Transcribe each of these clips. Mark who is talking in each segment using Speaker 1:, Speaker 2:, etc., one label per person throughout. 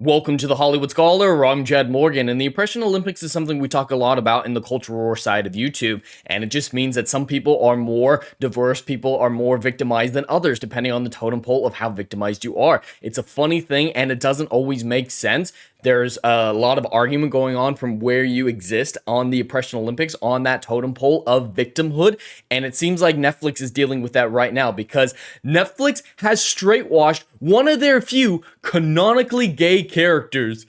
Speaker 1: Welcome to the Hollywood Scholar. I'm Jed Morgan, and the Oppression Olympics is something we talk a lot about in the culture war side of YouTube, and it just means that some people are more diverse, people are more victimized than others, depending on the totem pole of how victimized you are. It's a funny thing, and it doesn't always make sense. There's a lot of argument going on from where you exist on the Oppression Olympics on that totem pole of victimhood, and it seems like Netflix is dealing with that right now because Netflix has straight-washed one of their few canonically gay characters.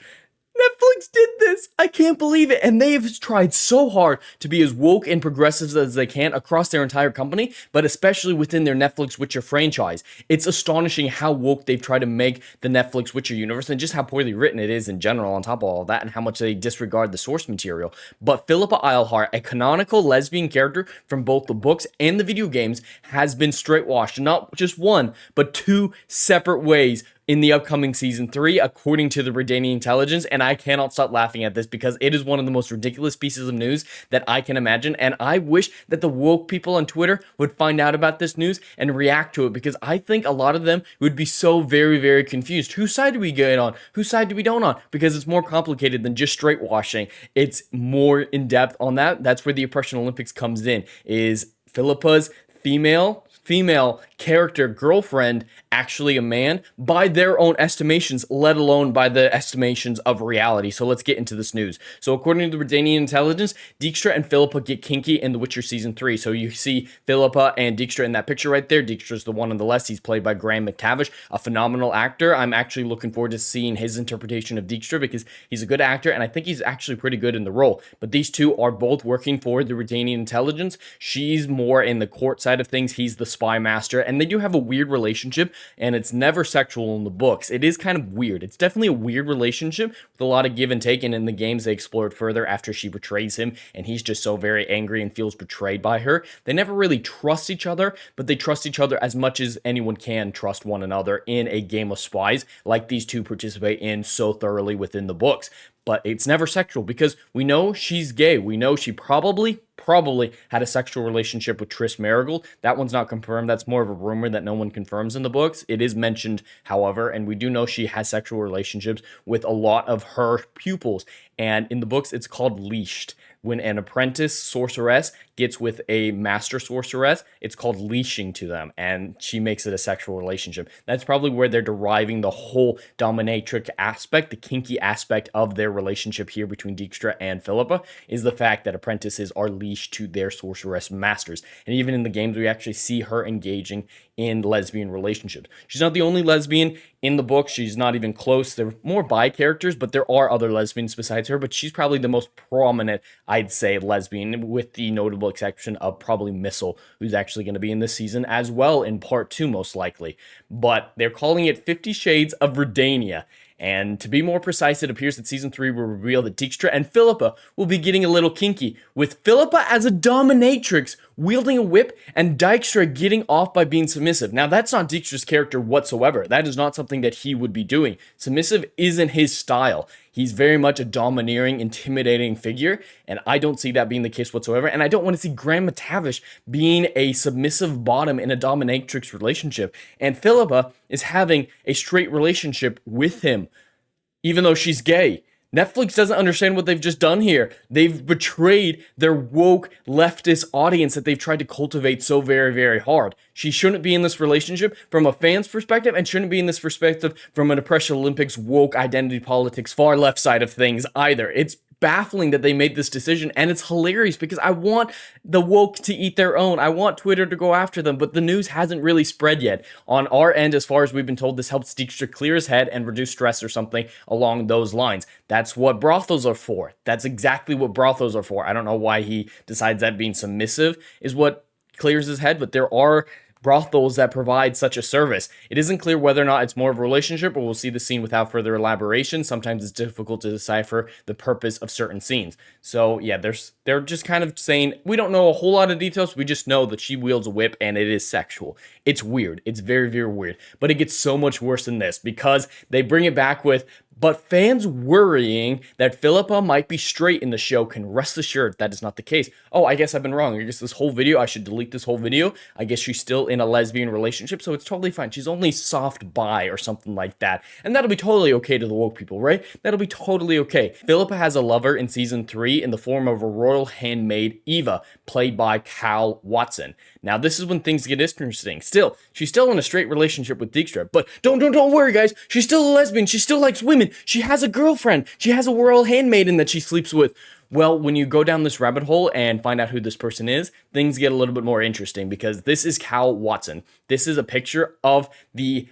Speaker 1: Netflix did this. I can't believe it. And they've tried so hard to be as woke and progressive as they can across their entire company, but especially within their Netflix Witcher franchise. It's astonishing how woke they've tried to make the Netflix Witcher universe and just how poorly written it is in general on top of all that and how much they disregard the source material. But Philippa Eilhart, a canonical lesbian character from both the books and the video games, has been straight-washed, not just one, but two separate ways in the upcoming season 3, according to the Redanian intelligence, and I cannot stop laughing at this because it is one of the most ridiculous pieces of news that I can imagine, and I wish that the woke people on Twitter would find out about this news and react to it, because I think a lot of them would be so very, very confused. Whose side do we get on? Whose side do we don't on? Because it's more complicated than just straight washing. It's more in-depth on that. That's where the Oppression Olympics comes in, is Philippa's female character girlfriend actually a man by their own estimations, let alone by the estimations of reality. So let's get into this news. So according to the Redanian intelligence, Dijkstra and Philippa get kinky in The Witcher season 3. So you see Philippa and Dijkstra in that picture right there. Dijkstra's the one on the left. He's played by Graham McTavish, a phenomenal actor. I'm actually looking forward to seeing his interpretation of Dijkstra because he's a good actor and I think he's actually pretty good in the role. But these two are both working for the Redanian intelligence. She's more in the court side of things. He's the spy master, and they do have a weird relationship, and it's never sexual in the books. It is kind of weird. It's definitely a weird relationship with a lot of give and take, and in the games they explore it further after she betrays him, and he's just so very angry and feels betrayed by her. They never really trust each other, but they trust each other as much as anyone can trust one another in a game of spies, like these two participate in so thoroughly within the books. But it's never sexual because we know she's gay. We know she probably had a sexual relationship with Triss Marigold. That one's not confirmed. That's more of a rumor that no one confirms in the books. It is mentioned, however, and we do know she has sexual relationships with a lot of her pupils. And in the books, it's called leashed. When an apprentice sorceress gets with a master sorceress, it's called leashing to them, and she makes it a sexual relationship. That's probably where they're deriving the whole dominatrix aspect, the kinky aspect of their relationship here between Dijkstra and Philippa, is the fact that apprentices are leashed to their sorceress masters. And even in the games, we actually see her engaging in lesbian relationships. She's not the only lesbian in the book. She's not even close. There are more bi characters, but there are other lesbians besides her, but she's probably the most prominent, I'd say, lesbian, with the notable exception of probably Missile, who's actually going to be in this season as well in part 2, most likely. But they're calling it 50 Shades of Redania. And to be more precise, it appears that season 3 will reveal that Dijkstra and Philippa will be getting a little kinky, with Philippa as a dominatrix wielding a whip and Dijkstra getting off by being submissive. Now, that's not Dijkstra's character whatsoever. That is not something that he would be doing. Submissive isn't his style. He's very much a domineering, intimidating figure, and I don't see that being the case whatsoever, and I don't want to see Graham McTavish being a submissive bottom in a dominatrix relationship, and Philippa is having a straight relationship with him, even though she's gay. Netflix doesn't understand what they've just done here. They've betrayed their woke leftist audience that they've tried to cultivate so very, very hard. She shouldn't be in this relationship from a fan's perspective and shouldn't be in this perspective from an Oppression Olympics woke identity politics far left side of things either. It's baffling that they made this decision, and it's hilarious because I want the woke to eat their own. I want Twitter to go after them, but the news hasn't really spread yet. On our end, as far as we've been told, this helps Dijkstra clear his head and reduce stress or something along those lines. That's what brothels are for. That's exactly what brothels are for. I don't know why he decides that being submissive is what clears his head, but there are brothels that provide such a service. It isn't clear whether or not it's more of a relationship, or we'll see the scene without further elaboration. Sometimes it's difficult to decipher the purpose of certain scenes. So yeah, they're just kind of saying, we don't know a whole lot of details, we just know that she wields a whip and it is sexual. It's weird. It's very, very weird. But it gets so much worse than this because they bring it back with But fans worrying that Philippa might be straight in the show can rest assured that is not the case. Oh, I guess I've been wrong. I guess this whole video, I should delete this whole video. I guess she's still in a lesbian relationship, so it's totally fine. She's only soft bi or something like that. And that'll be totally okay to the woke people, right? That'll be totally okay. Philippa has a lover in season 3 in the form of a royal handmaid, Eva, played by Cal Watson. Now, this is when things get interesting. Still, she's still in a straight relationship with Dijkstra, but don't worry, guys. She's still a lesbian. She still likes women. She has a girlfriend. She has a royal handmaiden that she sleeps with. Well, when you go down this rabbit hole and find out who this person is, things get a little bit more interesting because this is Cal Watson. This is a picture of the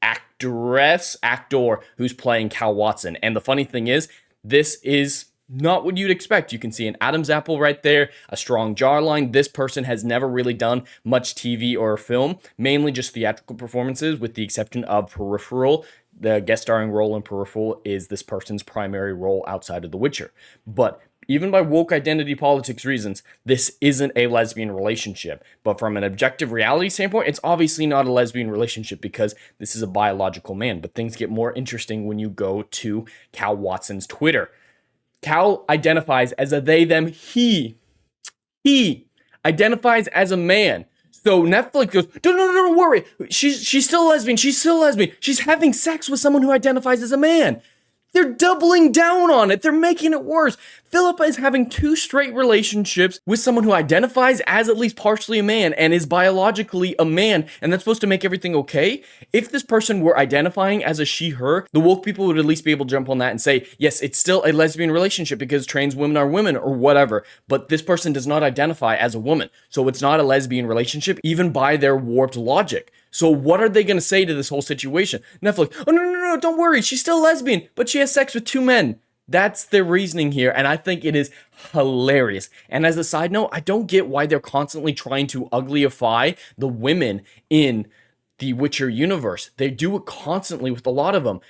Speaker 1: actor who's playing Cal Watson. And the funny thing is, this is not what you'd expect. You can see an Adam's apple right there, a strong jawline. This person has never really done much TV or film, mainly just theatrical performances, with the exception of Peripheral. The guest starring role in Peripheral is this person's primary role outside of The Witcher. But even by woke identity politics reasons, this isn't a lesbian relationship. But from an objective reality standpoint, it's obviously not a lesbian relationship because this is a biological man. But things get more interesting when you go to Cal Watson's Twitter. Cal identifies as a they, them, he. He identifies as a man. So Netflix goes, don't worry. She's still a lesbian. She's still a lesbian. She's having sex with someone who identifies as a man. They're doubling down on it. They're making it worse. Philippa is having 2 straight relationships with someone who identifies as at least partially a man and is biologically a man, and that's supposed to make everything okay? If this person were identifying as a she, her, the woke people would at least be able to jump on that and say, yes, it's still a lesbian relationship because trans women are women or whatever, but this person does not identify as a woman, so it's not a lesbian relationship, even by their warped logic. So what are they going to say to this whole situation? Netflix, oh, no, don't worry. She's still a lesbian, but she has sex with 2 men. That's their reasoning here, and I think it is hilarious. And as a side note, I don't get why they're constantly trying to uglyify the women in the Witcher universe. They do it constantly with a lot of them.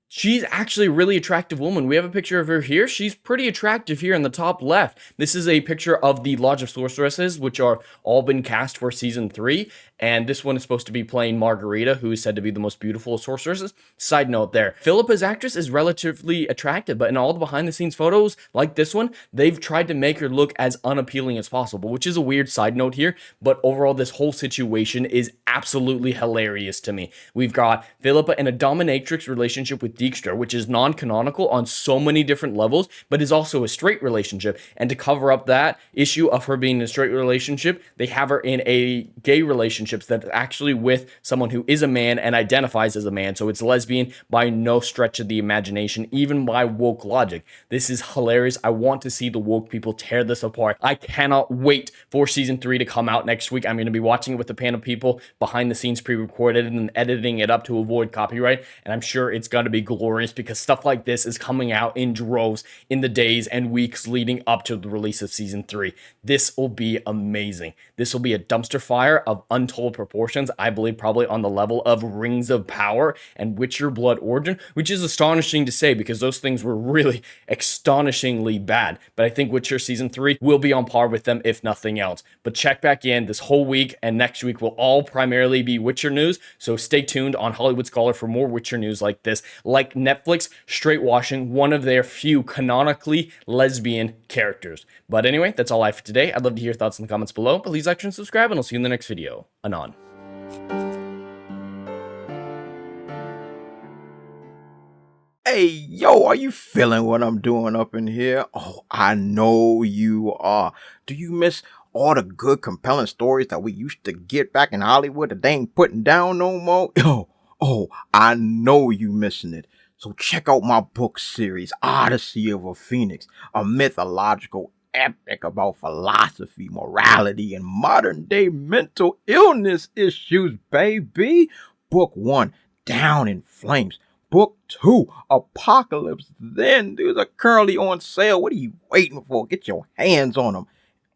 Speaker 1: She's actually a really attractive woman. We have a picture of her here. She's pretty attractive here in the top left. This is a picture of the Lodge of Sorceresses, which are all been cast for season 3. And this one is supposed to be playing Margarita, who is said to be the most beautiful of sorceresses. Side note there. Philippa's actress is relatively attractive, but in all the behind-the-scenes photos, like this one, they've tried to make her look as unappealing as possible, which is a weird side note here. But overall, this whole situation is absolutely hilarious to me. We've got Philippa in a dominatrix relationship with Dijkstra, which is non-canonical on so many different levels, but is also a straight relationship. And to cover up that issue of her being in a straight relationship, they have her in a gay relationship that's actually with someone who is a man and identifies as a man. So it's lesbian by no stretch of the imagination, even by woke logic. This is hilarious. I want to see the woke people tear this apart. I cannot wait for season 3 to come out next week. I'm going to be watching it with a panel of people behind the scenes, pre-recorded and editing it up to avoid copyright. And I'm sure it's going to be glorious because stuff like this is coming out in droves in the days and weeks leading up to the release of season 3. This will be amazing. This will be a dumpster fire of untold proportions, I believe probably on the level of Rings of Power and Witcher Blood Origin, which is astonishing to say because those things were really astonishingly bad. But I think Witcher Season 3 will be on par with them, if nothing else. But check back in this whole week, and next week will all primarily be Witcher news, so stay tuned on Hollywood Scholar for more Witcher news like this, like Netflix straight washing one of their few canonically lesbian characters. But anyway, that's all I have for today. I'd love to hear your thoughts in the comments below. Please like and subscribe, and I'll see you in the next video. Anon.
Speaker 2: Hey, yo, are you feeling what I'm doing up in here? Oh, I know you are. Do you miss all the good, compelling stories that we used to get back in Hollywood that they ain't putting down no more? Oh, I know you missing it. So check out my book series, Odyssey of a Phoenix, a mythological epic about philosophy, morality, and modern-day mental illness issues, baby. Book 1, Down in Flames. Book 2, Apocalypse Then. These are currently on sale. What are you waiting for? Get your hands on them.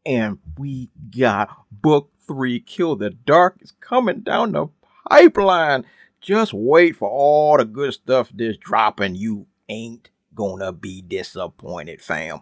Speaker 2: And we got Book 3, Kill the Dark, is coming down the pipeline. Just wait for all the good stuff that's dropping. You ain't gonna be disappointed, fam.